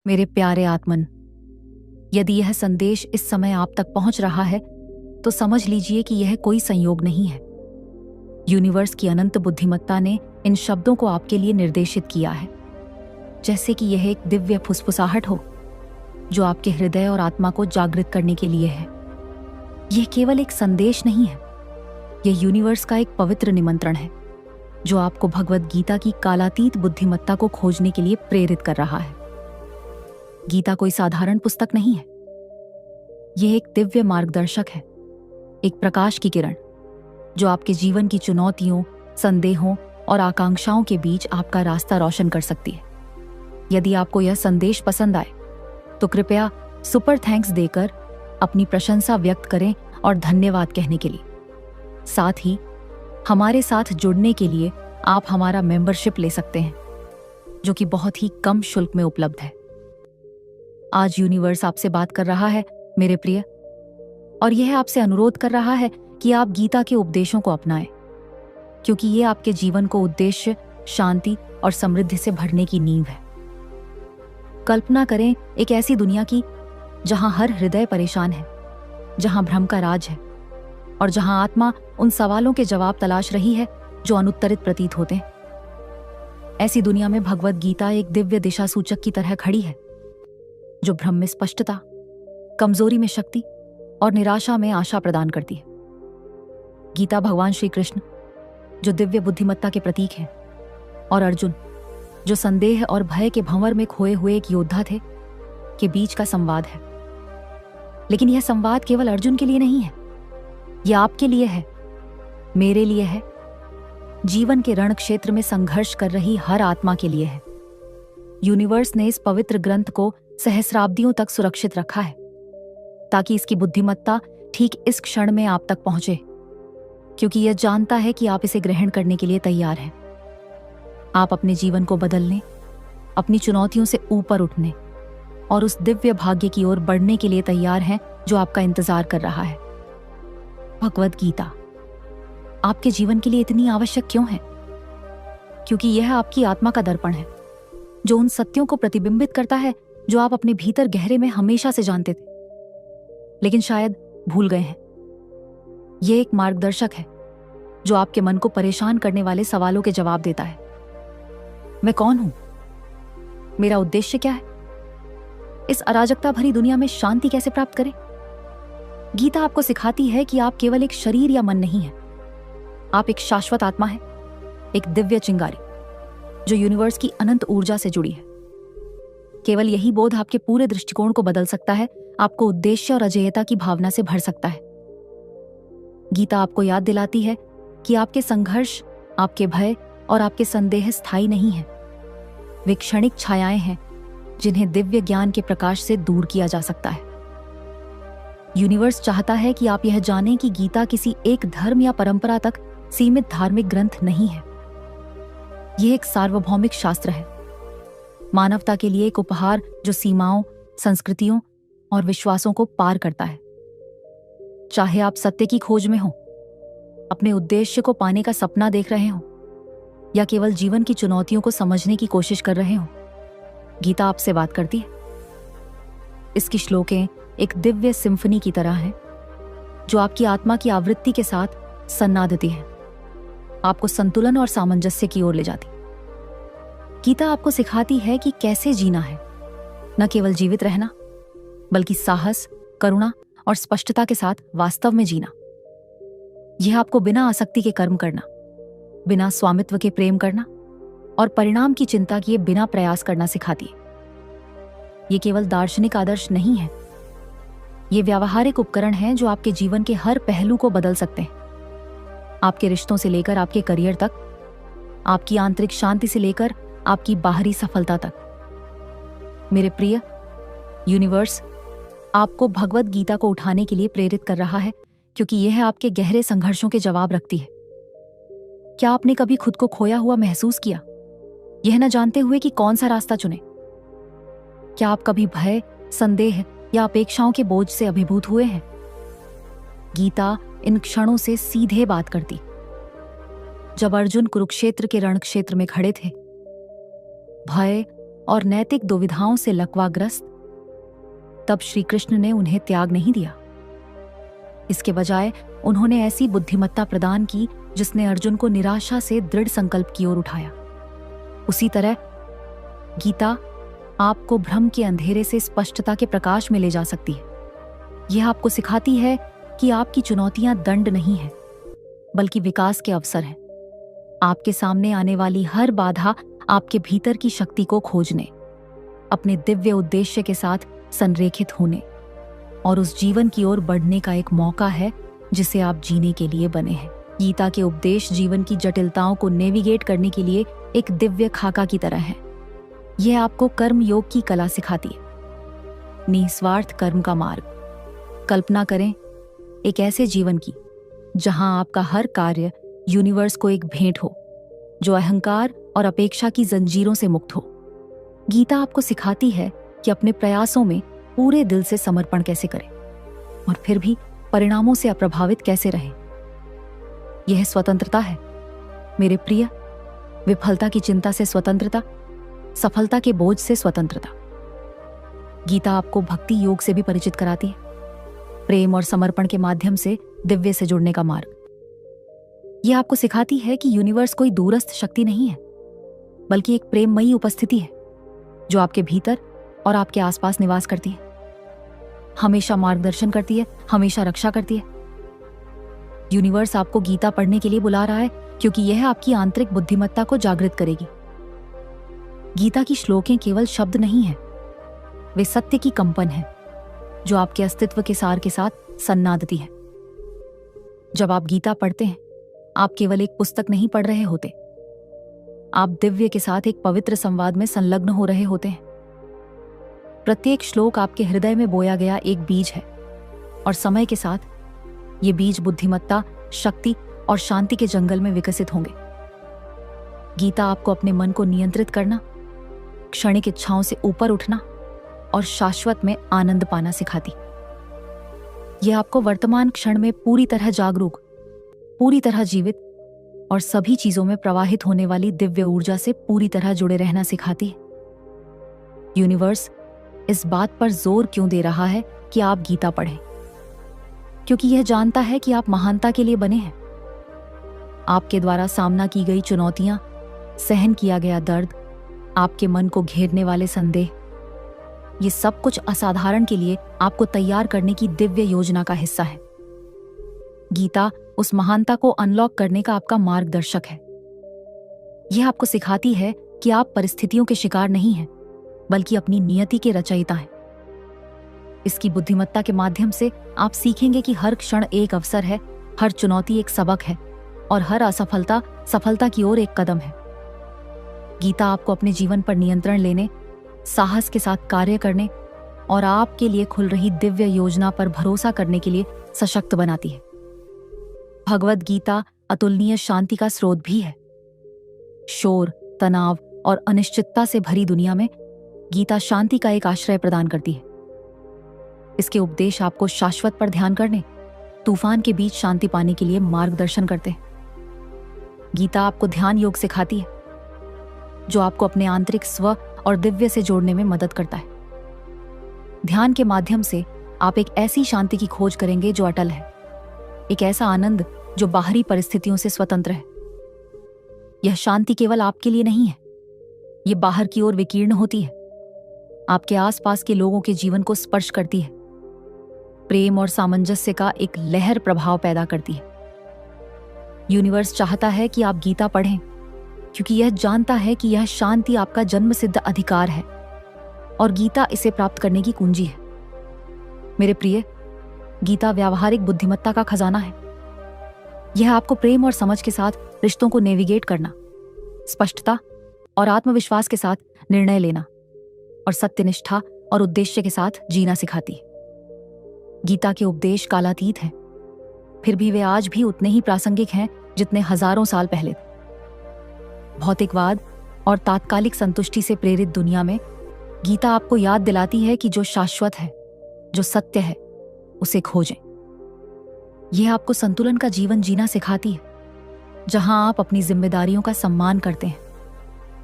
मेरे प्यारे आत्मन, यदि यह संदेश इस समय आप तक पहुंच रहा है तो समझ लीजिए कि यह कोई संयोग नहीं है। यूनिवर्स की अनंत बुद्धिमत्ता ने इन शब्दों को आपके लिए निर्देशित किया है, जैसे कि यह एक दिव्य फुसफुसाहट हो जो आपके हृदय और आत्मा को जागृत करने के लिए है। यह केवल एक संदेश नहीं है, यह यूनिवर्स का एक पवित्र निमंत्रण है जो आपको भगवद गीता की कालातीत बुद्धिमत्ता को खोजने के लिए प्रेरित कर रहा है। गीता कोई साधारण पुस्तक नहीं है, यह एक दिव्य मार्गदर्शक है, एक प्रकाश की किरण जो आपके जीवन की चुनौतियों, संदेहों और आकांक्षाओं के बीच आपका रास्ता रोशन कर सकती है। यदि आपको यह संदेश पसंद आए तो कृपया सुपर थैंक्स देकर अपनी प्रशंसा व्यक्त करें और धन्यवाद कहने के लिए। साथ ही हमारे साथ जुड़ने के लिए आप हमारा मेंबरशिप ले सकते हैं, जो कि बहुत ही कम शुल्क में उपलब्ध है। आज यूनिवर्स आपसे बात कर रहा है मेरे प्रिय, और यह आपसे अनुरोध कर रहा है कि आप गीता के उपदेशों को अपनाएं, क्योंकि ये आपके जीवन को उद्देश्य, शांति और समृद्धि से भरने की नींव है। कल्पना करें एक ऐसी दुनिया की जहां हर हृदय परेशान है, जहां भ्रम का राज है और जहां आत्मा उन सवालों के जवाब तलाश रही है जो अनुत्तरित प्रतीत होते हैं। ऐसी दुनिया में भगवद गीता एक दिव्य दिशा सूचक की तरह खड़ी है, जो भ्रम में स्पष्टता, कमजोरी में शक्ति और निराशा में आशा प्रदान करती है। गीता भगवान श्री कृष्ण, जो दिव्य बुद्धिमत्ता के प्रतीक हैं, और अर्जुन, जो संदेह और भय के भंवर में खोए हुए एक योद्धा थे, के बीच का संवाद है। लेकिन यह संवाद केवल अर्जुन के लिए नहीं है, यह आपके लिए है, मेरे लिए है, जीवन के रण क्षेत्र में संघर्ष कर रही हर आत्मा के लिए है। यूनिवर्स ने इस पवित्र ग्रंथ को सहस्राब्दियों तक सुरक्षित रखा है, ताकि इसकी बुद्धिमत्ता ठीक इस क्षण में आप तक पहुंचे, क्योंकि यह जानता है कि आप इसे ग्रहण करने के लिए तैयार हैं। आप अपने जीवन को बदलने, अपनी चुनौतियों से ऊपर उठने और उस दिव्य भाग्य की ओर बढ़ने के लिए तैयार हैं जो आपका इंतजार कर रहा है। भगवद गीता आपके जीवन के लिए इतनी आवश्यक क्यों है? क्योंकि यह आपकी आत्मा का दर्पण है, जो उन सत्यों को प्रतिबिंबित करता है जो आप अपने भीतर गहरे में हमेशा से जानते थे, लेकिन शायद भूल गए हैं। यह एक मार्गदर्शक है जो आपके मन को परेशान करने वाले सवालों के जवाब देता है। मैं कौन हूं? मेरा उद्देश्य क्या है? इस अराजकता भरी दुनिया में शांति कैसे प्राप्त करें? गीता आपको सिखाती है कि आप केवल एक शरीर या मन नहीं हैं। आप एक शाश्वत आत्मा है, एक दिव्य चिंगारी जो यूनिवर्स की अनंत ऊर्जा से जुड़ी है। केवल यही बोध आपके पूरे दृष्टिकोण को बदल सकता है, आपको उद्देश्य और अजेयता की भावना से भर सकता है। गीता आपको याद दिलाती है कि आपके संघर्ष, आपके भय और आपके संदेह स्थायी नहीं हैं। वे क्षणिक छायाएं हैं जिन्हें दिव्य ज्ञान के प्रकाश से दूर किया जा सकता है। यूनिवर्स चाहता है कि आप यह जानें कि गीता किसी एक धर्म या परंपरा तक सीमित धार्मिक ग्रंथ नहीं है। यह एक सार्वभौमिक शास्त्र है, मानवता के लिए एक उपहार जो सीमाओं, संस्कृतियों और विश्वासों को पार करता है। चाहे आप सत्य की खोज में हो, अपने उद्देश्य को पाने का सपना देख रहे हो, या केवल जीवन की चुनौतियों को समझने की कोशिश कर रहे हो, गीता आपसे बात करती है। इसकी श्लोकें एक दिव्य सिम्फनी की तरह हैं, जो आपकी आत्मा की आवृत्ति के साथ सन्नादती है, आपको संतुलन और सामंजस्य की ओर ले जाती। गीता आपको सिखाती है कि कैसे जीना है, न केवल जीवित रहना, बल्कि साहस, करुणा और स्पष्टता के साथ वास्तव में जीना। यह आपको बिना आसक्ति के कर्म करना, बिना स्वामित्व के प्रेम करना और परिणाम की चिंता किए बिना प्रयास करना सिखाती है। यह केवल दार्शनिक आदर्श नहीं है, ये व्यावहारिक उपकरण हैं जो आपके जीवन के हर पहलू को बदल सकते हैं। आपके रिश्तों से लेकर आपके करियर तक, आपकी आंतरिक शांति से लेकर आपकी बाहरी सफलता तक। मेरे प्रिय, यूनिवर्स आपको भगवद गीता को उठाने के लिए प्रेरित कर रहा है, क्योंकि यह आपके गहरे संघर्षों के जवाब रखती है। क्या आपने कभी खुद को खोया हुआ महसूस किया, यह न जानते हुए कि कौन सा रास्ता चुने? क्या आप कभी भय, संदेह या अपेक्षाओं के बोझ से अभिभूत हुए हैं? गीता इन क्षणों से सीधे बात करती। जब अर्जुन कुरुक्षेत्र के रणक्षेत्र में खड़े थे, भय और नैतिक दुविधाओं से लकवाग्रस्त, तब श्री कृष्ण ने उन्हें त्याग नहीं दिया। इसके बजाय उन्होंने ऐसी बुद्धिमत्ता प्रदान की जिसने अर्जुन को निराशा से दृढ़ संकल्प की ओर उठाया। उसी तरह गीता आपको भ्रम के अंधेरे से स्पष्टता के प्रकाश में ले जा सकती है। यह आपको सिखाती है कि आपकी चुनौतियां दंड नहीं है, बल्कि विकास के अवसर हैं। आपके सामने आने वाली हर बाधा आपके भीतर की शक्ति को खोजने, अपने दिव्य उद्देश्य के साथ संरेखित होने और उस जीवन की ओर बढ़ने का एक मौका है जिसे आप जीने के लिए बने हैं। गीता के उपदेश जीवन की जटिलताओं को नेविगेट करने के लिए एक दिव्य खाका की तरह है। यह आपको कर्म योग की कला सिखाती है, निस्वार्थ कर्म का मार्ग। कल्पना करें एक ऐसे जीवन की जहां आपका हर कार्य यूनिवर्स को एक भेंट हो, जो अहंकार और अपेक्षा की जंजीरों से मुक्त हो। गीता आपको सिखाती है कि अपने प्रयासों में पूरे दिल से समर्पण कैसे करें और फिर भी परिणामों से अप्रभावित कैसे रहें। यह स्वतंत्रता है मेरे प्रिय, विफलता की चिंता से स्वतंत्रता, सफलता के बोझ से स्वतंत्रता। गीता आपको भक्ति योग से भी परिचित कराती है, प्रेम और समर्पण के माध्यम से दिव्य से जुड़ने का मार्ग। यह आपको सिखाती है कि यूनिवर्स कोई दूरस्थ शक्ति नहीं है, बल्कि एक प्रेममयी उपस्थिति है जो आपके भीतर और आपके आसपास निवास करती है, हमेशा मार्गदर्शन करती है, हमेशा रक्षा करती है। यूनिवर्स आपको गीता पढ़ने के लिए बुला रहा है क्योंकि यह आपकी आंतरिक बुद्धिमत्ता को जागृत करेगी। गीता की श्लोकें केवल शब्द नहीं हैं, वे सत्य की कंपन है जो आपके अस्तित्व के सार के साथ सन्नादती है। जब आप गीता पढ़ते हैं, आप केवल एक पुस्तक नहीं पढ़ रहे होते, आप दिव्य के साथ एक पवित्र संवाद में संलग्न हो रहे होते हैं। प्रत्येक श्लोक आपके हृदय में बोया गया एक बीज है और समय के साथ ये बीज बुद्धिमत्ता, शक्ति और शांति के जंगल में विकसित होंगे। गीता आपको अपने मन को नियंत्रित करना, क्षणिक इच्छाओं से ऊपर उठना और शाश्वत में आनंद पाना सिखाती। यह आपको वर्तमान क्षण में पूरी तरह जागरूक, पूरी तरह जीवित और सभी चीजों में प्रवाहित होने वाली दिव्य ऊर्जा से पूरी तरह जुड़े रहना सिखाती है। यूनिवर्स इस बात पर जोर क्यों दे रहा है कि आप गीता पढ़ें? क्योंकि यह जानता है कि आप महानता के लिए बने हैं। आपके द्वारा सामना की गई चुनौतियां, सहन किया गया दर्द, आपके मन को घेरने वाले संदेह, ये सब कुछ असाधारण के लिए आपको तैयार करने की दिव्य योजना का हिस्सा है। गीता उस महानता को अनलॉक करने का आपका मार्गदर्शक है। यह आपको सिखाती है कि आप परिस्थितियों के शिकार नहीं हैं, बल्कि अपनी नियति के रचयिता हैं। इसकी बुद्धिमत्ता के माध्यम से आप सीखेंगे कि हर क्षण एक अवसर है, हर चुनौती एक सबक है और हर असफलता सफलता की ओर एक कदम है। गीता आपको अपने जीवन पर नियंत्रण लेने, साहस के साथ कार्य करने और आपके लिए खुल रही दिव्य योजना पर भरोसा करने के लिए सशक्त बनाती है। भगवद गीता अतुलनीय शांति का स्रोत भी है। शोर, तनाव और अनिश्चितता से भरी दुनिया में गीता शांति का एक आश्रय प्रदान करती है। इसके उपदेश आपको शाश्वत पर ध्यान करने, तूफान के बीच शांति पाने के लिए मार्गदर्शन करते हैं। गीता आपको ध्यान योग सिखाती है, जो आपको अपने आंतरिक स्व और दिव्य से जोड़ने में मदद करता है। ध्यान के माध्यम से आप एक ऐसी शांति की खोज करेंगे जो अटल है, एक ऐसा आनंद जो बाहरी परिस्थितियों से स्वतंत्र है। यह शांति केवल आपके लिए नहीं है, यह बाहर की ओर विकीर्ण होती है, आपके आसपास के लोगों के जीवन को स्पर्श करती है, प्रेम और सामंजस्य का एक लहर प्रभाव पैदा करती है। यूनिवर्स चाहता है कि आप गीता पढ़ें क्योंकि यह जानता है कि यह शांति आपका जन्मसिद्ध अधिकार है और गीता इसे प्राप्त करने की कुंजी है। मेरे प्रिय, गीता व्यावहारिक बुद्धिमत्ता का खजाना है। यह आपको प्रेम और समझ के साथ रिश्तों को नेविगेट करना, स्पष्टता और आत्मविश्वास के साथ निर्णय लेना और सत्यनिष्ठा और उद्देश्य के साथ जीना सिखाती है। गीता के उपदेश कालातीत हैं, फिर भी वे आज भी उतने ही प्रासंगिक हैं जितने हजारों साल पहले थे। भौतिकवाद और तात्कालिक संतुष्टि से प्रेरित दुनिया में गीता आपको याद दिलाती है कि जो शाश्वत है, जो सत्य है, उसे खोजें। यह आपको संतुलन का जीवन जीना सिखाती है, जहां आप अपनी जिम्मेदारियों का सम्मान करते हैं,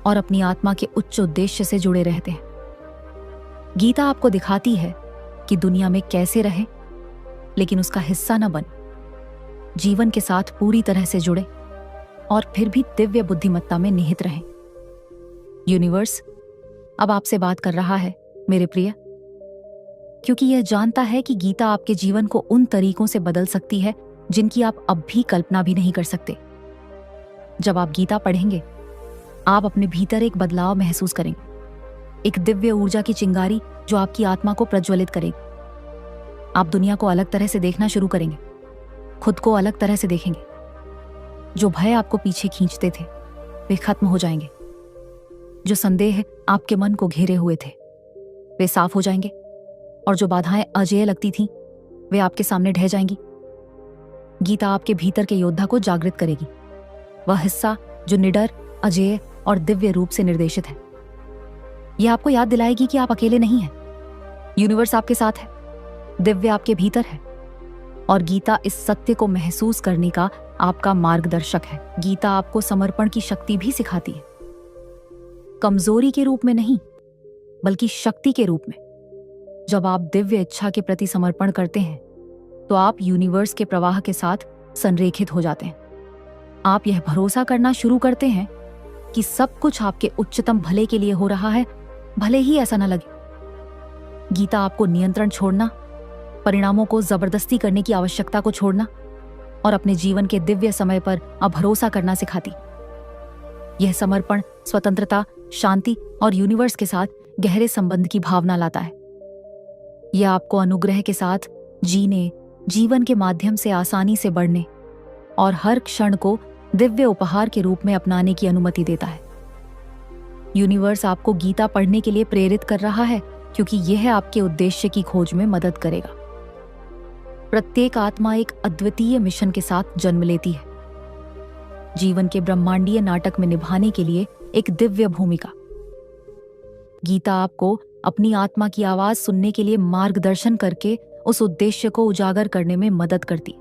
और अपनी आत्मा के उच्च उद्देश्य से जुड़े रहते हैं। गीता आपको दिखाती है कि दुनिया में कैसे रहे, लेकिन उसका हिस्सा न बन, जीवन के साथ पूरी तरह से जुड़े और फिर भी दिव्य बुद्धिमत्ता में निहित रहें। यूनिवर्स अब आपसे बात कर रहा है मेरे प्रिय, क्योंकि यह जानता है कि गीता आपके जीवन को उन तरीकों से बदल सकती है जिनकी आप अब भी कल्पना भी नहीं कर सकते। जब आप गीता पढ़ेंगे, आप अपने भीतर एक बदलाव महसूस करेंगे, एक दिव्य ऊर्जा की चिंगारी जो आपकी आत्मा को प्रज्वलित करेगी। आप दुनिया को अलग तरह से देखना शुरू करेंगे, खुद को अलग तरह से देखेंगे। जो भय आपको पीछे खींचते थे वे खत्म हो जाएंगे। जो संदेह आपके मन को घेरे हुए थे वे साफ हो जाएंगे, और जो बाधाएं अजेय लगती थीं वे आपके सामने ढह जाएंगी। गीता आपके भीतर के योद्धा को जागृत करेगी, वह हिस्सा जो निडर, अजेय और दिव्य रूप से निर्देशित है। यह आपको याद दिलाएगी कि आप अकेले नहीं हैं। यूनिवर्स आपके साथ है, दिव्य आपके भीतर है, और गीता इस सत्य को महसूस करने का आपका मार्गदर्शक है। गीता आपको समर्पण की शक्ति भी सिखाती है, कमजोरी के रूप में नहीं बल्कि शक्ति के रूप में। जब आप दिव्य इच्छा के प्रति समर्पण करते हैं तो आप यूनिवर्स के प्रवाह के साथ संरेखित हो जाते हैं। आप यह भरोसा करना शुरू करते हैं कि सब कुछ आपके उच्चतम भले के लिए हो रहा है, भले ही ऐसा न लगे। गीता आपको नियंत्रण छोड़ना, परिणामों को जबरदस्ती करने की आवश्यकता को छोड़ना और अपने जीवन के दिव्य समय पर अब भरोसा करना सिखाती। यह समर्पण स्वतंत्रता, शांति और यूनिवर्स के साथ गहरे संबंध की भावना लाता है। यह आपको अनुग्रह के साथ जीने, जीवन के माध्यम से आसानी से बढ़ने और हर क्षण को दिव्य उपहार के रूप में अपनाने की अनुमति देता है। यूनिवर्स आपको गीता पढ़ने के लिए प्रेरित कर रहा है क्योंकि यह आपके उद्देश्य की खोज में मदद करेगा। प्रत्येक आत्मा एक अद्वितीय मिशन के साथ जन्म लेती है, जीवन के ब्रह्मांडीय नाटक में निभाने के लिए एक दिव्य भूमिका। गीता आपको अपनी आत्मा की आवाज सुनने के लिए मार्गदर्शन करके उस उद्देश्य को उजागर करने में मदद करती।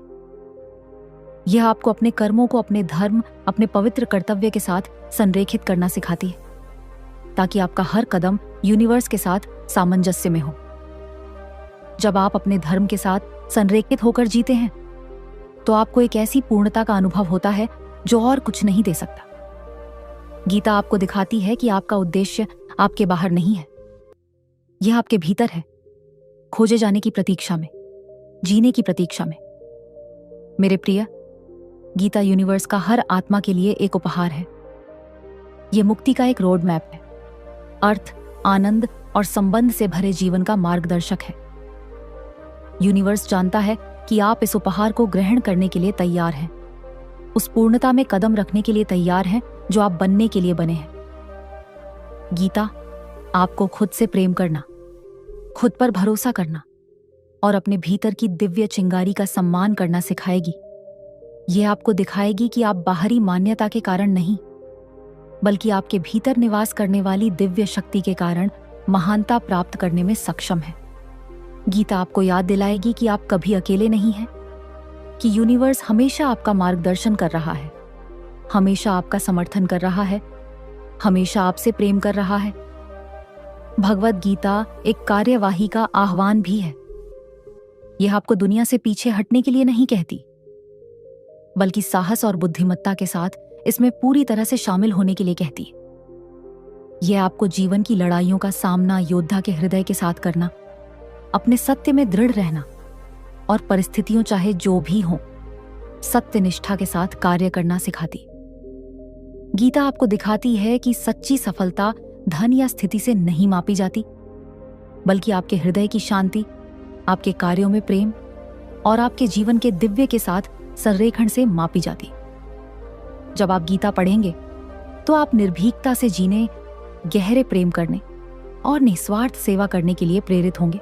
यह आपको अपने कर्मों को अपने धर्म, अपने पवित्र कर्तव्य के साथ संरेखित करना सिखाती है, ताकि आपका हर कदम यूनिवर्स के साथ सामंजस्य में हो। जब आप अपने धर्म के साथ संरेखित होकर जीते हैं तो आपको एक ऐसी पूर्णता का अनुभव होता है जो और कुछ नहीं दे सकता। गीता आपको दिखाती है कि आपका उद्देश्य आपके बाहर नहीं है, यह आपके भीतर है, खोजे जाने की प्रतीक्षा में, जीने की प्रतीक्षा में। मेरे प्रिय, गीता यूनिवर्स का हर आत्मा के लिए एक उपहार है। यह मुक्ति का एक रोड मैप है, अर्थ, आनंद और संबंध से भरे जीवन का मार्गदर्शक है। यूनिवर्स जानता है कि आप इस उपहार को ग्रहण करने के लिए तैयार हैं, उस पूर्णता में कदम रखने के लिए तैयार हैं जो आप बनने के लिए बने हैं। गीता आपको खुद से प्रेम करना, खुद पर भरोसा करना और अपने भीतर की दिव्य चिंगारी का सम्मान करना सिखाएगी। यह आपको दिखाएगी कि आप बाहरी मान्यता के कारण नहीं, बल्कि आपके भीतर निवास करने वाली दिव्य शक्ति के कारण महानता प्राप्त करने में सक्षम है। गीता आपको याद दिलाएगी कि आप कभी अकेले नहीं हैं, कि यूनिवर्स हमेशा आपका मार्गदर्शन कर रहा है, हमेशा आपका समर्थन कर रहा है, हमेशा आपसे प्रेम कर रहा है। भगवद गीता एक कार्यवाही का आह्वान भी है। यह आपको दुनिया से पीछे हटने के लिए नहीं कहती, बल्कि साहस और बुद्धिमत्ता के साथ इसमें पूरी तरह से शामिल होने के लिए कहती है। यह आपको जीवन की लड़ाइयों का सामना योद्धा के हृदय के साथ करना, अपने सत्य में दृढ़ रहना और परिस्थितियों चाहे जो भी हों, सत्य निष्ठा के साथ कार्य करना सिखाती। गीता आपको दिखाती है कि सच्ची सफलता धन या स्थिति से नहीं मापी जाती, बल्कि आपके हृदय की शांति, आपके कार्यों में प्रेम और आपके जीवन के दिव्य के साथ संरेखण से मापी जाती। जब आप गीता पढ़ेंगे तो आप निर्भीकता से जीने, गहरे प्रेम करने और निस्वार्थ सेवा करने के लिए प्रेरित होंगे।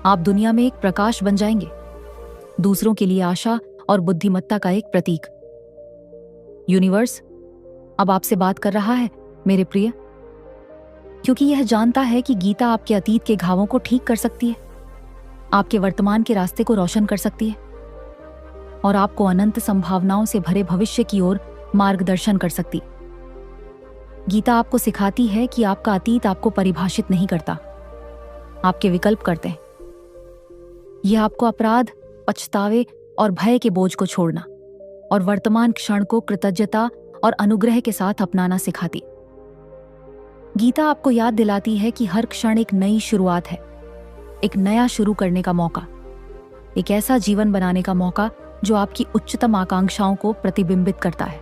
आप दुनिया में एक प्रकाश बन जाएंगे, दूसरों के लिए आशा और बुद्धिमत्ता का एक प्रतीक। यूनिवर्स अब आपसे बात कर रहा है मेरे प्रिय, क्योंकि यह जानता है कि गीता आपके अतीत के घावों को ठीक कर सकती है, आपके वर्तमान के रास्ते को रोशन कर सकती है और आपको अनंत संभावनाओं से भरे भविष्य की ओर मार्गदर्शन कर सकती। गीता आपको सिखाती है कि आपका अतीत आपको परिभाषित नहीं करता, आपके विकल्प करते हैं। यह आपको अपराध, पछतावे और भय के बोझ को छोड़ना और वर्तमान क्षण को कृतज्ञता और अनुग्रह के साथ अपनाना सिखाती। गीता आपको याद दिलाती है कि हर क्षण एक नई शुरुआत है, एक नया शुरू करने का मौका, एक ऐसा जीवन बनाने का मौका जो आपकी उच्चतम आकांक्षाओं को प्रतिबिंबित करता है।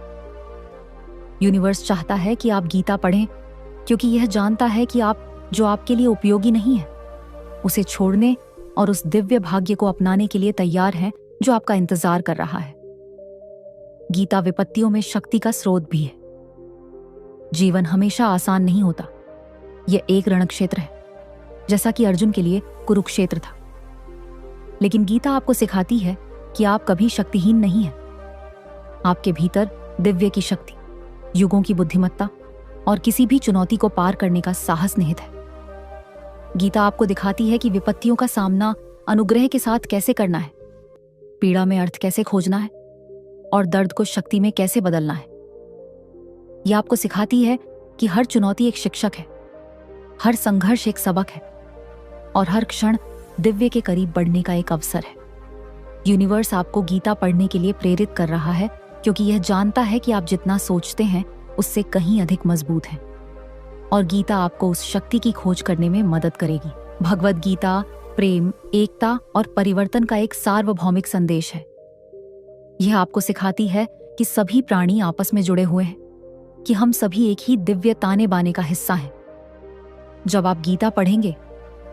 यूनिवर्स चाहता है कि आप गीता पढ़ें क्योंकि यह जानता है कि आप जो आपके लिए उपयोगी नहीं है उसे छोड़ने और उस दिव्य भाग्य को अपनाने के लिए तैयार हैं जो आपका इंतजार कर रहा है। गीता विपत्तियों में शक्ति का स्रोत भी है। जीवन हमेशा आसान नहीं होता। यह एक रणक्षेत्र है, जैसा कि अर्जुन के लिए कुरुक्षेत्र था। लेकिन गीता आपको सिखाती है कि आप कभी शक्तिहीन नहीं हैं। आपके भीतर दिव्य की शक्ति, युगों की बुद्धिमत्ता और किसी भी चुनौती को पार करने का साहस निहित है। गीता आपको दिखाती है कि विपत्तियों का सामना अनुग्रह के साथ कैसे करना है, पीड़ा में अर्थ कैसे खोजना है और दर्द को शक्ति में कैसे बदलना है। यह आपको सिखाती है कि हर चुनौती एक शिक्षक है, हर संघर्ष एक सबक है और हर क्षण दिव्य के करीब बढ़ने का एक अवसर है। यूनिवर्स आपको गीता पढ़ने के लिए प्रेरित कर रहा है क्योंकि यह जानता है कि आप जितना सोचते हैं उससे कहीं अधिक मजबूत हैं और गीता आपको उस शक्ति की खोज करने में मदद करेगी। भगवद गीता प्रेम, एकता और परिवर्तन का एक सार्वभौमिक संदेश है। यह आपको सिखाती है कि सभी प्राणी आपस में जुड़े हुए हैं, कि हम सभी एक ही दिव्य ताने बाने का हिस्सा हैं। जब आप गीता पढ़ेंगे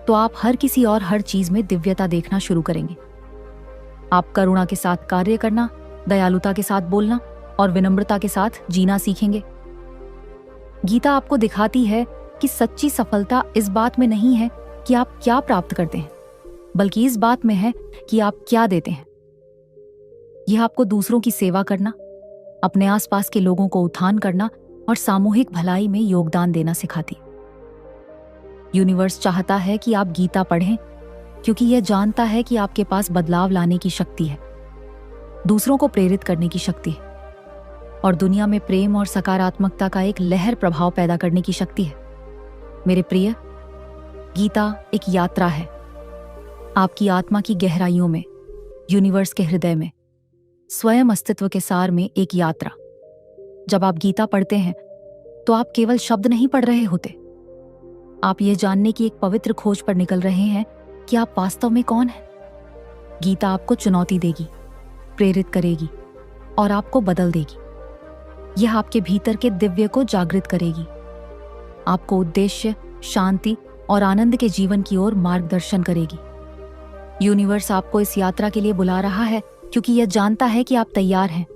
तो आप हर किसी और हर चीज में दिव्यता देखना शुरू करेंगे। आप करुणा के साथ कार्य करना, दयालुता के साथ बोलना और विनम्रता के साथ जीना सीखेंगे। गीता आपको दिखाती है कि सच्ची सफलता इस बात में नहीं है कि आप क्या प्राप्त करते हैं, बल्कि इस बात में है कि आप क्या देते हैं। यह आपको दूसरों की सेवा करना, अपने आसपास के लोगों को उत्थान करना और सामूहिक भलाई में योगदान देना सिखाती। यूनिवर्स चाहता है कि आप गीता पढ़ें क्योंकि यह जानता है कि आपके पास बदलाव लाने की शक्ति है, दूसरों को प्रेरित करने की शक्ति है और दुनिया में प्रेम और सकारात्मकता का एक लहर प्रभाव पैदा करने की शक्ति है। मेरे प्रिय, गीता एक यात्रा है, आपकी आत्मा की गहराइयों में, यूनिवर्स के हृदय में, स्वयं अस्तित्व के सार में एक यात्रा। जब आप गीता पढ़ते हैं तो आप केवल शब्द नहीं पढ़ रहे होते, आप ये जानने की एक पवित्र खोज पर निकल रहे हैं कि आप वास्तव में कौन हैं। गीता आपको चुनौती देगी, प्रेरित करेगी और आपको बदल देगी। यह आपके भीतर के दिव्य को जागृत करेगी, आपको उद्देश्य, शांति और आनंद के जीवन की ओर मार्गदर्शन करेगी। यूनिवर्स आपको इस यात्रा के लिए बुला रहा है क्योंकि यह जानता है कि आप तैयार हैं,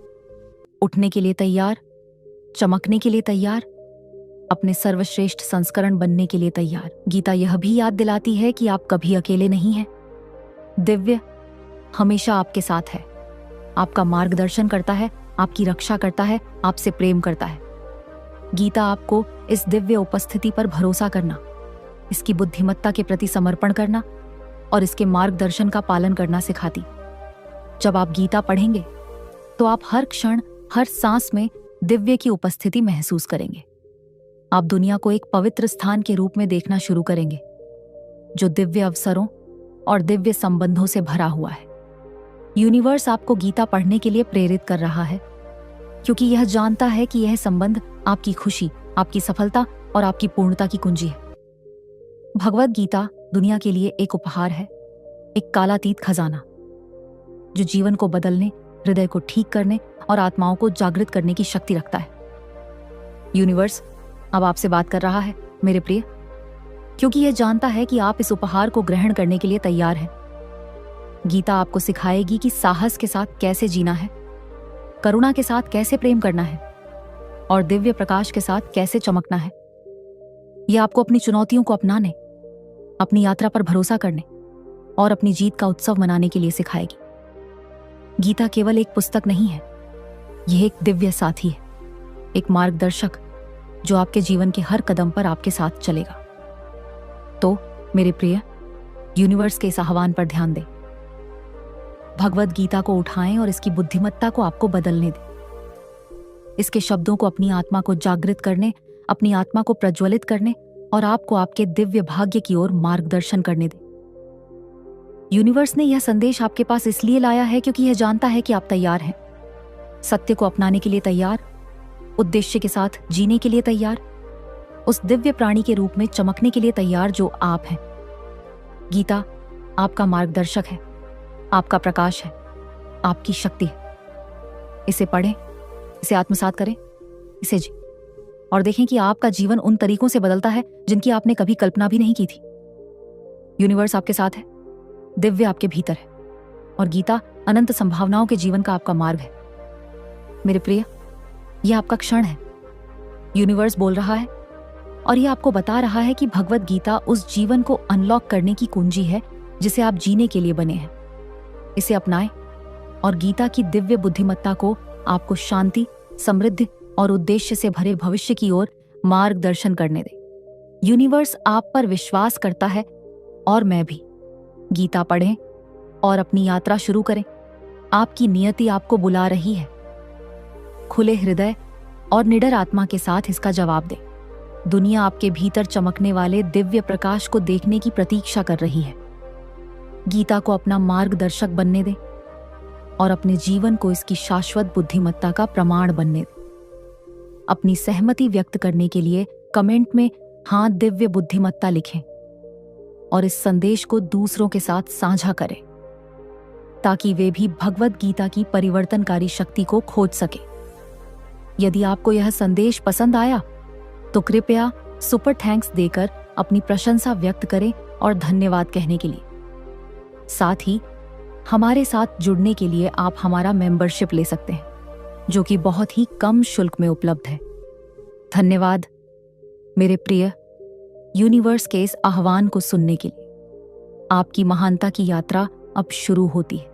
उठने के लिए तैयार, चमकने के लिए तैयार, अपने सर्वश्रेष्ठ संस्करण बनने के लिए तैयार। गीता यह भी याद दिलाती है कि आप कभी अकेले नहीं हैं। दिव्य हमेशा आपके साथ है, आपका मार्गदर्शन करता है, आपकी रक्षा करता है, आपसे प्रेम करता है। गीता आपको इस दिव्य उपस्थिति पर भरोसा करना, इसकी बुद्धिमत्ता के प्रति समर्पण करना और इसके मार्गदर्शन का पालन करना सिखाती। जब आप गीता पढ़ेंगे तो आप हर क्षण, हर सांस में दिव्य की उपस्थिति महसूस करेंगे। आप दुनिया को एक पवित्र स्थान के रूप में देखना शुरू करेंगे जो दिव्य अवसरों और दिव्य संबंधों से भरा हुआ है। यूनिवर्स आपको गीता पढ़ने के लिए प्रेरित कर रहा है क्योंकि यह जानता है कि यह संबंध आपकी खुशी, आपकी सफलता और आपकी पूर्णता की कुंजी है। भगवद गीता दुनिया के लिए एक उपहार है, एक कालातीत खजाना जो जीवन को बदलने, हृदय को ठीक करने और आत्माओं को जागृत करने की शक्ति रखता है। यूनिवर्स अब आपसे बात कर रहा है मेरे प्रिय, क्योंकि यह जानता है कि आप इस उपहार को ग्रहण करने के लिए तैयार हैं। गीता आपको सिखाएगी कि साहस के साथ कैसे जीना है, करुणा के साथ कैसे प्रेम करना है और दिव्य प्रकाश के साथ कैसे चमकना है। यह आपको अपनी चुनौतियों को अपनाने, अपनी यात्रा पर भरोसा करने और अपनी जीत का उत्सव मनाने के लिए सिखाएगी। गीता केवल एक पुस्तक नहीं है, यह एक दिव्य साथी है, एक मार्गदर्शक जो आपके जीवन के हर कदम पर आपके साथ चलेगा। तो मेरे प्रिय, यूनिवर्स के इस आह्वान पर ध्यान दें, भगवद गीता को उठाएं और इसकी बुद्धिमत्ता को आपको बदलने दें। इसके शब्दों को अपनी आत्मा को जागृत करने, अपनी आत्मा को प्रज्वलित करने और आपको आपके दिव्य भाग्य की ओर मार्गदर्शन करने दे। यूनिवर्स ने यह संदेश आपके पास इसलिए लाया है क्योंकि यह जानता है कि आप तैयार हैं, सत्य को अपनाने के लिए तैयार, उद्देश्य के साथ जीने के लिए तैयार, उस दिव्य प्राणी के रूप में चमकने के लिए तैयार जो आप हैं। गीता आपका मार्गदर्शक है, आपका प्रकाश है, आपकी शक्ति है। इसे पढ़ें, इसे आत्मसात करें, इसे जी और देखें कि आपका जीवन उन तरीकों से बदलता है जिनकी आपने कभी कल्पना भी नहीं की थी। यूनिवर्स आपके साथ है, दिव्य आपके भीतर है और गीता अनंत संभावनाओं के जीवन का आपका मार्ग है। मेरे प्रिय, यह आपका क्षण है। यूनिवर्स बोल रहा है और यह आपको बता रहा है कि भगवत गीता उस जीवन को अनलॉक करने की कुंजी है जिसे आप जीने के लिए बने हैं। इसे अपनाएं और गीता की दिव्य बुद्धिमत्ता को आपको शांति, समृद्धि और उद्देश्य से भरे भविष्य की ओर मार्गदर्शन करने दें। यूनिवर्स आप पर विश्वास करता है और मैं भी। गीता पढ़ें और अपनी यात्रा शुरू करें। आपकी नियति आपको बुला रही है। खुले हृदय और निडर आत्मा के साथ इसका जवाब दें। दुनिया आपके भीतर चमकने वाले दिव्य प्रकाश को देखने की प्रतीक्षा कर रही है। गीता को अपना मार्गदर्शक बनने दें और अपने जीवन को इसकी शाश्वत बुद्धिमत्ता का प्रमाण बनने दें। अपनी सहमति व्यक्त करने के लिए कमेंट में हाँ दिव्य बुद्धिमत्ता लिखें और इस संदेश को दूसरों के साथ साझा करें ताकि वे भी भगवत गीता की परिवर्तनकारी शक्ति को खोज सके। यदि आपको यह संदेश पसंद आया तो कृपया सुपर थैंक्स देकर अपनी प्रशंसा व्यक्त करें और धन्यवाद कहने के लिए। साथ ही हमारे साथ जुड़ने के लिए आप हमारा मेंबरशिप ले सकते हैं जो कि बहुत ही कम शुल्क में उपलब्ध है। धन्यवाद मेरे प्रिय। यूनिवर्स के इस आह्वान को सुनने के लिए आपकी महानता की यात्रा अब शुरू होती है।